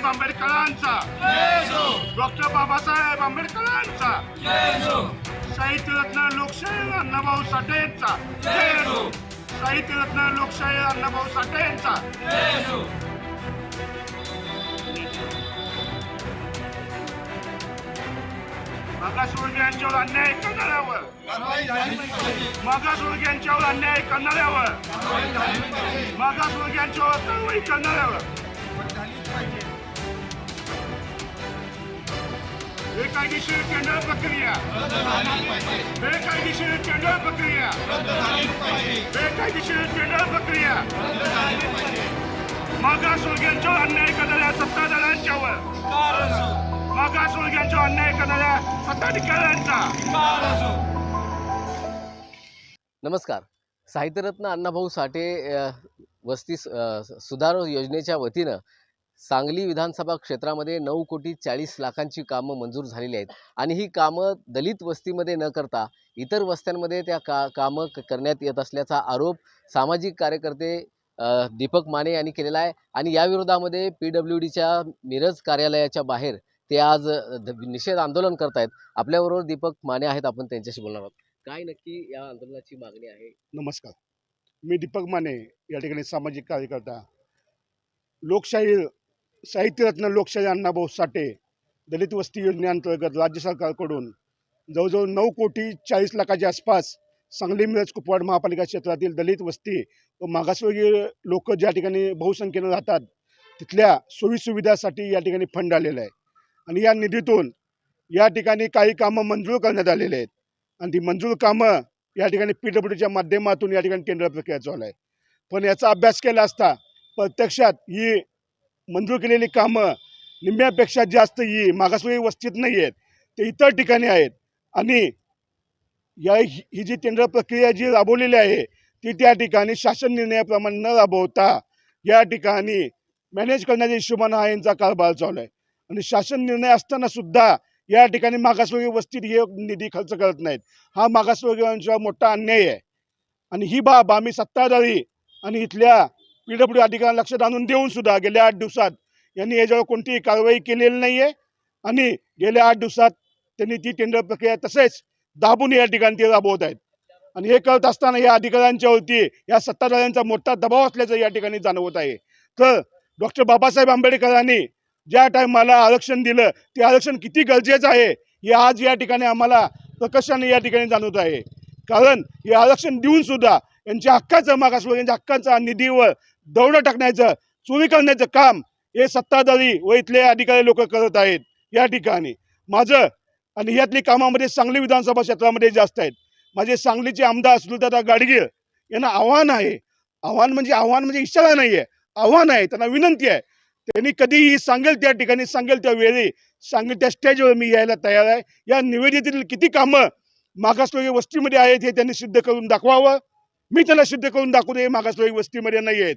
आंबेडकरांचा डॉक्टर बाबासाहेब आंबेडकरांचा साहित्यरत्न लोकशाहीर अण्णाभाऊ साठेंचा साहित्यरत्न लोकशाहीर अण्णाभाऊ साठेंचा मागासवर्गीयांच्यावर अन्याय करणाऱ्यावर मागासवर्गीयांच्यावर अन्याय करणाऱ्यावर मागासवर्गीयांच्यावर कारवाई करणाऱ्यावर बेकायदेशीर टेंडर प्रक्रिया बेकायदेशीर टेंडर प्रक्रिया बेकायदेशीर टेंडर प्रक्रिया मागासवर्गीयांच्यावर अन्याय करणाऱ्या सत्ताधाऱ्यांच्यावर मागासवर्गीयांच्यावर अन्याय करणाऱ्या सत्ताधिकाऱ्यांचा नमस्कार. साहित्यरत्न अण्णाभाऊ साठे वस्ती सुधार योजनेच्या वतीनं सांगली विधानसभा क्षेत्रामध्ये 9,40,00,000 कामं मंजूर झालेली आहेत आणि ही कामं दलित वस्तीमध्ये न करता इतर वस्त्यांमध्ये त्या कामं करण्यात येत असल्याचा आरोप सामाजिक कार्यकर्ते दीपक माने यांनी केलेला आहे आणि या विरोधामध्ये PWDच्या मिरज कार्यालयाच्या बाहेर ते आज निषेध आंदोलन करत आहेत. आपल्याबरोबर दीपक माने आहेत, आपण त्यांच्याशी बोलणार आहोत. काय नक्की या आंदोलनाची मागणी आहे? नमस्कार, मी दीपक माने, या ठिकाणी सामाजिक कार्यकर्ता. लोकशाहीर साहित्यरत्न लोकशाहीर अण्णाभाऊ साठे दलित वस्ती योजनेअंतर्गत राज्य सरकारकडून जवळजवळ 9,40,00,000 आसपास सांगली मिरज कुपवाड महापालिका क्षेत्रातील दलित वस्ती व मागासवर्गीय लोक ज्या ठिकाणी बहुसंख्येनं राहतात तिथल्या सोयीसुविधासाठी या ठिकाणी फंड आलेला आहे आणि या निधीतून या ठिकाणी काही कामं मंजूर करण्यात आलेले आहेत आणि ती मंजूर कामं या ठिकाणी PWDच्या माध्यमातून या ठिकाणी टेंडर प्रक्रिया चालू आहे. पण याचा अभ्यास केला असता प्रत्यक्षात ही मंजूर केलेली कामं निम्म्यापेक्षा जास्त ही मागासवर्गीय वस्तीत नाही आहेत, ते इतर ठिकाणी आहेत आणि ही जी टेंडर प्रक्रिया जी राबवलेली आहे ती त्या ठिकाणी शासन निर्णयाप्रमाणे न राबवता या ठिकाणी मॅनेज करण्याच्या हिशोबानं हा यांचा कारभार चालू आहे आणि शासन निर्णय असताना सुद्धा या ठिकाणी मागासवर्गीय वस्तीत हे निधी खर्च करत नाहीत. हा मागासवर्गीयांचा मोठा अन्याय आहे आणि ही बाब आम्ही सत्ताधारी आणि इथल्या PWD अधिकाऱ्यांना लक्षात आणून देऊन सुद्धा गेल्या 8 दिवसात यांनी याच्यावर कोणतीही कारवाई केलेली नाही आहे आणि गेल्या 8 दिवसात त्यांनी ती टेंडर प्रक्रिया तसेच दाबून या ठिकाणी ते राबवत आहेत आणि हे करत असताना या अधिकाऱ्यांच्यावरती या सत्ताधाऱ्यांचा मोठा दबाव असल्याचं या ठिकाणी जाणवत आहे. तर डॉक्टर बाबासाहेब आंबेडकरांनी ज्या टायमाला आरक्षण दिलं ते आरक्षण किती गरजेचं आहे हे आज या ठिकाणी आम्हाला प्रकर्षाने या ठिकाणी जाणवत आहे. कारण हे आरक्षण देऊन सुद्धा यांच्या हक्काचं मागासवर्गीयांच्या हक्काचा निधीवर दौड टाकण्याचं चोरी करण्याचं काम हे सत्ताधारी व इथले अधिकारी लोक करत आहेत या ठिकाणी. माझं आणि यातली कामामध्ये सांगली विधानसभा क्षेत्रामध्ये जास्त आहेत. माझे सांगलीचे आमदार सुलतादा गाडगीळ यांना आव्हान म्हणजे इशारा नाही आहे, आव्हान आहे, त्यांना विनंती आहे. त्यांनी कधीही सांगेल त्या ठिकाणी सांगेल त्या वेळी सांगेल त्या स्टेजवर मी यायला तयार आहे. या निवेदितील किती कामं मागासवर्गीय वस्तीमध्ये आहेत हे त्यांनी सिद्ध करून दाखवावं. मी त्यांना सिद्ध करून दाखवतो हे मागासवर्गीय वस्तीमध्ये नाही आहेत.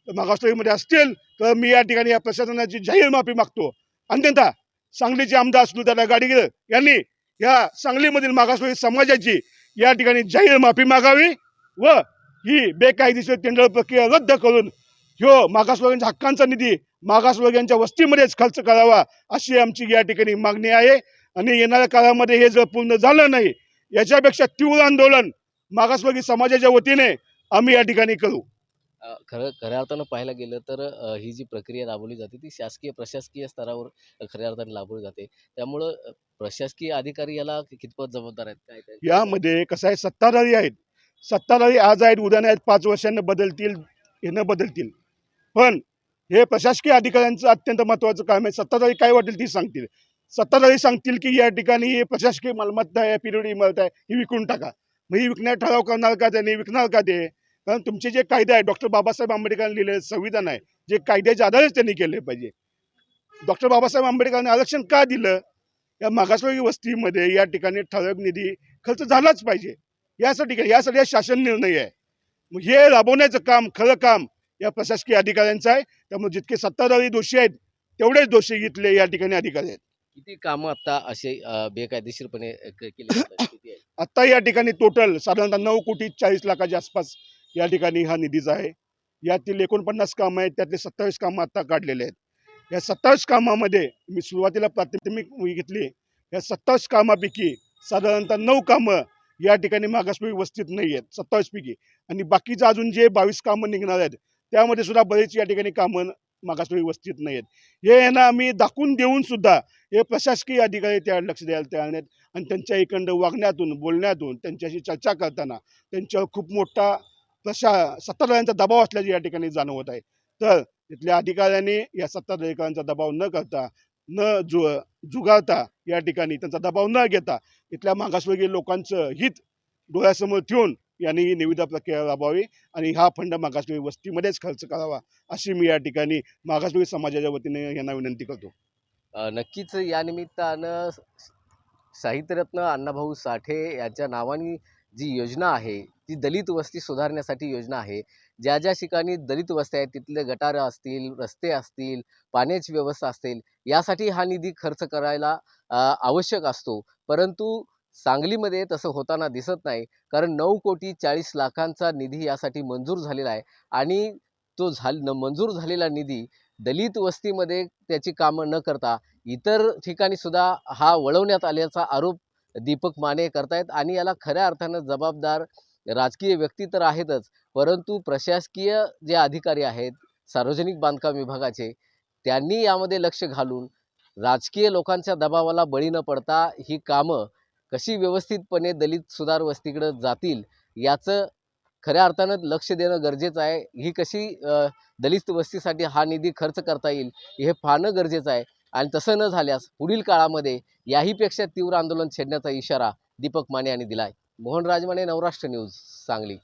मागासवर्गीमध्ये असतील तर मी या ठिकाणी या प्रशासनाची जाहीर माफी मागतो. अन्यथा सांगलीचे आमदार सुलतादा गाडगीळ यांनी या सांगलीमधील मागासवर्गीय समाजाची या ठिकाणी जाहीर माफी मागावी व ही बेकायदेशीर टेंडर प्रक्रिया रद्द करून ह्यो मागासवर्गीयांच्या हक्कांचा निधी मागासवर्गीयांच्या वस्तीमध्येच खर्च करावा अशी आमची या ठिकाणी मागणी आहे. आणि येणाऱ्या काळामध्ये हे जर पूर्ण झालं नाही याच्यापेक्षा तीव्र आंदोलन मागासवर्गीय समाजाच्या वतीने आम्ही या ठिकाणी करू. खऱ्या अर्थानं पाहायला गेलं तर ही जी प्रक्रिया राबवली जाते ती शासकीय प्रशासकीय स्तरावर खऱ्या अर्थाने राबवली जाते. त्यामुळं प्रशासकीय अधिकारी याला कितपत जबाबदार आहेत? काय यामध्ये कसं आहे, सत्ताधारी आहेत, सत्ताधारी आज आहेत उद्या नाही, 5 वर्षांनी बदलतील, हे बदलतील. पण हे प्रशासकीय अधिकाऱ्यांचं अत्यंत महत्त्वाचं काम आहे. सत्ताधारी काय वाटेल ती सांगतील. सत्ताधारी सांगतील की या ठिकाणी हे प्रशासकीय मालमत्ता आहे, PWD इमारत आहे, ही विकून टाका. मग ही विकण्याचा ठराव करणार का त्यांनी, विकणार का ते? कारण तुमचे जे कायदे आहे, डॉक्टर बाबासाहेब आंबेडकरांनी लिहिलेलं संविधान आहे, जे कायद्याच्या आधारेच त्यांनी केले पाहिजे. डॉक्टर बाबासाहेब आंबेडकरांनी आरक्षण का दिलं? या मागासवर्गीय वस्तीमध्ये या ठिकाणी ठराविक निधी खर्च झालाच पाहिजे यासाठी हा शासन निर्णय आहे. मग हे राबवण्याचं काम, खरं काम या प्रशासकीय अधिकाऱ्यांचं आहे. त्यामुळे जितके सत्ताधारी दोषी आहेत तेवढेच दोषी इथले या ठिकाणी अधिकारी आहेत. किती कामं आता असे बेकायदेशीरपणे केली जातात? किती आहे? आत्ता या ठिकाणी टोटल साधारणतः 9,40,00,000 आसपास या ठिकाणी हा निधीचा आहे. यातील 49 कामं आहेत, त्यातले 27 कामं आता काढलेले आहेत. या 27 कामामध्ये मी सुरुवातीला प्राथमिक घेतली. या 27 कामापैकी साधारणतः 9 कामं या ठिकाणी मागासवर्गीय वस्तीत नाही आहेत, 27 पैकी. आणि बाकीचं अजून जे 22 कामं निघणार आहेत त्यामध्ये सुद्धा बरेच या ठिकाणी कामं मागासवर्गीय वस्तीत नाही आहेत. हे यांना आम्ही दाखवून देऊन सुद्धा हे प्रशासकीय अधिकारी त्या लक्ष द्यायला तयार नाहीत. आणि त्यांच्या एकंदर वागण्यातून, बोलण्यातून, त्यांच्याशी चर्चा करताना त्यांच्यावर खूप मोठा सत्ताधाऱ्यांचा दबाव असल्याचे या ठिकाणी जाणवत आहे. तर तिथल्या अधिकाऱ्यांनी या सत्ताधाऱ्यांचा दबाव न करता, जुगारता या ठिकाणी त्यांचा दबाव न घेता इथल्या मागासवर्गीय लोकांचं हित डोळ्यासमोर ठेवून यांनी ही निविदा प्रक्रिया राबवावी आणि हा फंड मागासवर्गीय वस्तीमध्येच खर्च करावा, अशी मी या ठिकाणी मागासवर्गीय समाजाच्या वतीने यांना विनंती करतो. नक्कीच या निमित्तानं साहित्यरत्न अण्णाभाऊ साठे यांच्या नावाने जी योजना आहे ती दलित वस्ती सुधारण्यासाठी योजना आहे. ज्या ज्या ठिकाणी दलित वस्त्या आहेत तिथले गटारं असतील, रस्ते असतील, पाण्याची व्यवस्था असतील, यासाठी हा निधी खर्च करायला आवश्यक असतो. परंतु सांगलीमध्ये तसं होताना दिसत नाही. कारण 9,40,00,00,000चा निधी यासाठी मंजूर झालेला आहे आणि तो मंजूर झालेला निधी दलित वस्तीमध्ये त्याची कामं न करता इतर ठिकाणी सुद्धा हा वळवण्यात आल्याचा आरोप दीपक माने करतायत. आणि याला खऱ्या अर्थानं जबाबदार राजकीय व्यक्ती तर आहेतच, परंतु प्रशासकीय जे अधिकारी आहेत, सार्वजनिक बांधकाम विभागाचे, त्यांनी यामध्ये लक्ष घालून राजकीय लोकांच्या दबावाला बळी न पडता ही कामं कशी व्यवस्थितपणे दलित सुधार वस्तीकडे जातील याचं खऱ्या अर्थानं लक्ष देणं गरजेचं आहे. ही कशी दलित वस्तीसाठी हा निधी खर्च करता येईल हे पाहणं गरजेचं आहे. आणि तसं न झाल्यास पुढील काळामध्ये याहीपेक्षा तीव्र आंदोलन छेडण्याचा इशारा दीपक माने यांनी दिला आहे. मोहन राजमाने, नवराष्ट्र न्यूज, सांगली.